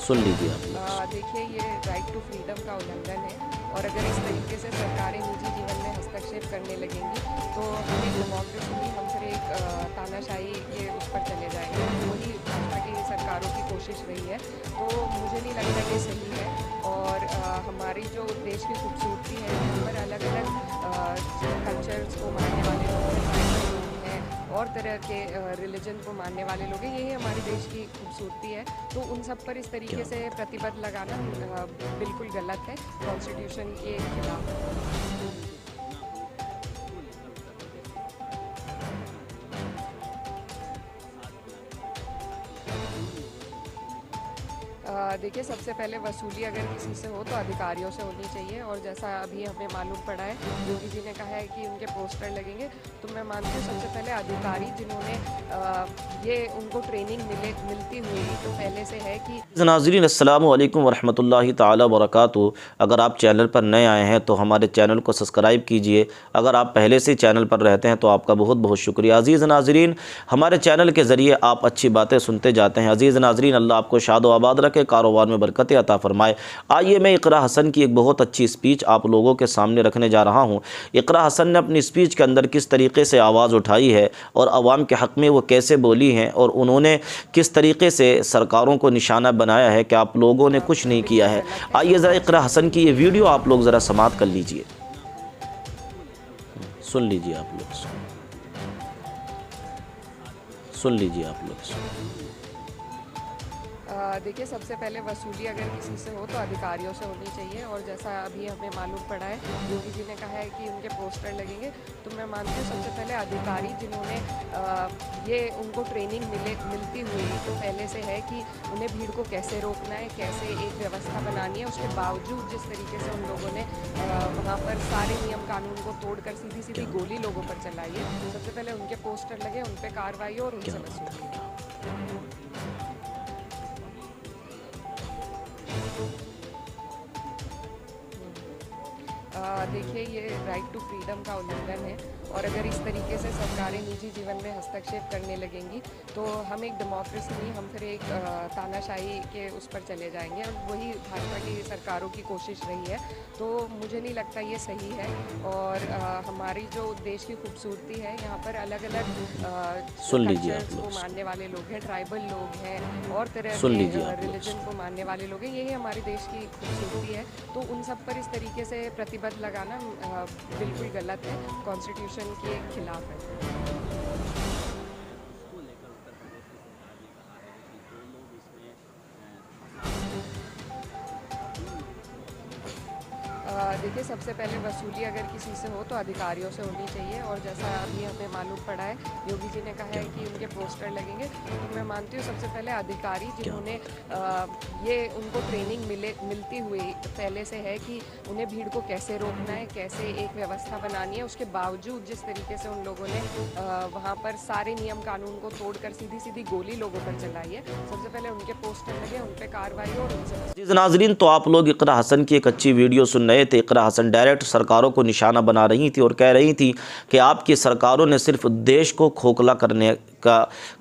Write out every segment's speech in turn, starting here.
सुन लीजिए आप लोग। देखिए, ये राइट टू फ्रीडम का उल्लंघन है और अगर इस तरीके से सरकारें निजी जीवन में हस्तक्षेप करने लगेंगी तो हम एक डेमोक्रेसी नहीं, हम फिर एक तानाशाही के उस पर चले जाएंगे। वही भाजपा की सरकारों की कोशिश रही है, तो मुझे नहीं लगता ये सही है। और हमारी जो देश की खूबसूरती है, यहाँ पर अलग अलग कल्चर्स को मानने वाले लोग हैं और तरह के रिलीजन को मानने वाले लोग हैं, यही हमारे देश की खूबसूरती है। तो उन सब पर इस क्या तरीके से प्रतिबंध लगाना बिल्कुल गलत है, कॉन्स्टिट्यूशन के खिलाफ है। देखिए, सबसे पहले वसूली अगर किसी से हो तो अधिकारियों से होनी चाहिए और जैसा अभी हमें मालूम पड़ा है, योगी जी ने कहा है कि उनके पोस्टर लगेंगे, तो मैं मानती हूँ सबसे पहले अधिकारी जिन्होंने ये उनको ट्रेनिंग मिलती हुई तो पहले से है कि नाज़रीन, अस्सलामु अलैकुम वरहमतुल्लाहि ताला वबरकातुहू। अगर आप चैनल पर नए आए हैं तो हमारे चैनल को सब्सक्राइब कीजिए। अगर आप पहले से चैनल पर रहते हैं तो आपका बहुत बहुत शुक्रिया। अज़ीज़ नाज़रीन, हमारे चैनल के ज़रिए आप अच्छी बातें सुनते जाते हैं। अज़ीज़ नाज़रीन, अल्लाह आपको शाद व आबाद रखे, कारोबार में बरकत अता फ़रमाए। आइए मैं इक़रा हसन की एक बहुत अच्छी स्पीच आप लोगों के सामने रखने जा रहा हूँ। इक़रा हसन ने अपनी स्पीच के अंदर किस तरीके से आवाज़ उठाई है और आवाम के हक़ में वो कैसे बोली हैं और उन्होंने किस तरीके से सरकारों को निशाना बनाया है कि आप लोगों ने कुछ नहीं किया है। गलत है। आइए ज़रा इक़रा हसन की ये वीडियो आप लोग ज़रा समाअत कर लीजिए, सुन लीजिए आप लोग, सुन लीजिए आप लोग। देखिए, सबसे पहले वसूली अगर किसी से हो तो अधिकारियों से होनी चाहिए और जैसा अभी हमें मालूम पड़ा है, योगी जी ने कहा है कि उनके पोस्टर लगेंगे, तो मैं मानती हूँ सबसे पहले अधिकारी जिन्होंने ये उनको ट्रेनिंग मिलती हुई तो पहले से है कि उन्हें भीड़ को कैसे रोकना है, कैसे एक व्यवस्था बनानी है, उसके बावजूद जिस तरीके से उन लोगों ने वहाँ पर सारे नियम कानून को तोड़कर सीधी सीधी गोली लोगों पर चलाई है। सबसे पहले उनके पोस्टर लगे, उन पर कार्रवाई और उनसे वसूली। देखिए, ये राइट टू फ्रीडम का उल्लंघन है और अगर इस तरीके से सरकारें निजी जीवन में हस्तक्षेप करने लगेंगी तो हम एक डेमोक्रेसी नहीं, हम फिर एक तानाशाही के उस पर चले जाएंगे और वही भाजपा की सरकारों की कोशिश रही है, तो मुझे नहीं लगता ये सही है। और हमारी जो देश की खूबसूरती है, यहाँ पर अलग अलग सुन लीजिए आप कल्चर्स को लोग, मानने वाले लोग हैं, ट्राइबल लोग हैं और तरह सुन के लीजिए आप लोग। रिलीजन को मानने वाले लोग हैं, यही हमारे देश की खूबसूरती है। तो उन सब पर इस तरीके से प्रतिबंध लगाना बिल्कुल गलत है, कॉन्स्टिट्यूशन के खिलाफ है। देखिए, सबसे पहले वसूली अगर किसी से हो तो अधिकारियों से होनी चाहिए और जैसा अभी हमें मालूम पड़ा है, योगी जी ने कहा है कि उनके पोस्टर लगेंगे, तो मैं मानती हूँ सबसे पहले अधिकारी जिन्होंने ये उनको ट्रेनिंग मिलती हुई पहले से है कि उन्हें भीड़ को कैसे रोकना है, कैसे एक व्यवस्था बनानी है, उसके बावजूद जिस तरीके से उन लोगों ने वहाँ पर सारे नियम कानून को तोड़कर सीधी सीधी गोली लोगों पर चलाई है। सबसे पहले उनके पोस्टर लगे, उन पर कार्रवाई और उनसे अज़ीज़ नाज़रीन, तो आप लोग इक़रा हसन की एक अच्छी वीडियो सुन रहे थे। इक़रा हसन डायरेक्ट सरकारों को निशाना बना रही थी और कह रही थी कि आपकी सरकारों ने सिर्फ देश को खोखला करने का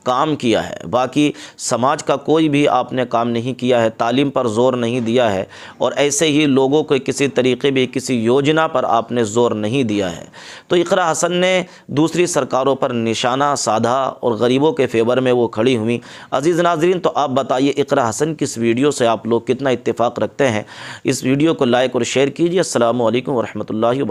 काम किया है, बाकी समाज का कोई भी आपने काम नहीं किया है, तालीम पर ज़ोर नहीं दिया है और ऐसे ही लोगों को किसी तरीके भी किसी योजना पर आपने ज़ोर नहीं दिया है। तो इक़रा हसन ने दूसरी सरकारों पर निशाना साधा और गरीबों के फेवर में वो खड़ी हुई। अज़ीज़ नाज़रीन, तो आप बताइए इक़रा हसन की इस वीडियो से आप लोग कितना इत्तेफाक रखते हैं? इस वीडियो को लाइक और शेयर कीजिए। अस्सलामु अलैकुम वरहमतुल्लाहि व बरकातुहू।